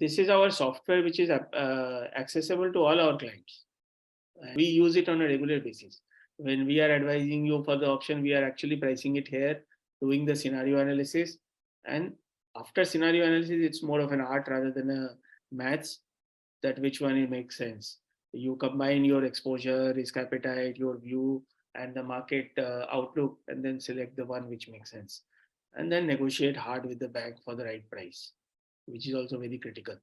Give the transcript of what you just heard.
this is our software which is accessible to all our clients. We use it on a regular basis. When we are advising you for the option, we are actually pricing it here, doing the scenario analysis. And after scenario analysis, it's more of an art rather than a maths, that which one it makes sense. You combine your exposure, risk appetite, your view, and the market outlook, and then select the one which makes sense. And then negotiate hard with the bank for the right price, which is also very critical.